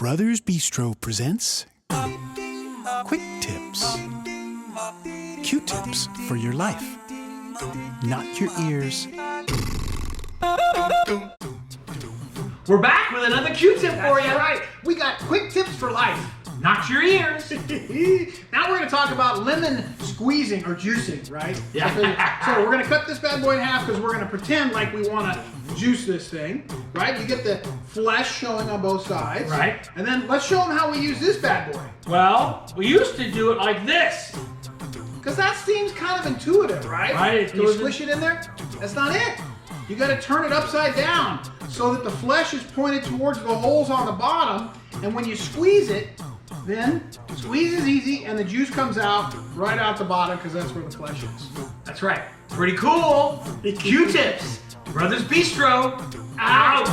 Brothers Bistro presents Quick Tips. Q-tips for your life, not your ears. We're back with another Q-tip for you. That's right. We got quick tips for life. Not your ears. Now we're going to talk about lemon squeezing or juicing, right? Yeah. So we're going to cut this bad boy in half because we're going to pretend like we want to juice this thing, right? You get the flesh showing on both sides. Right. And then let's show them how we use this bad boy. Well, we used to do it like this. Because that seems kind of intuitive, right? Right. When you squish it in there, that's not it. You got to turn it upside down so that the flesh is pointed towards the holes on the bottom. And when you squeeze it, then squeeze is easy and the juice comes out right out the bottom because that's where the flesh is. That's right. Pretty cool. Q-tips. Brothers Bistro. Out.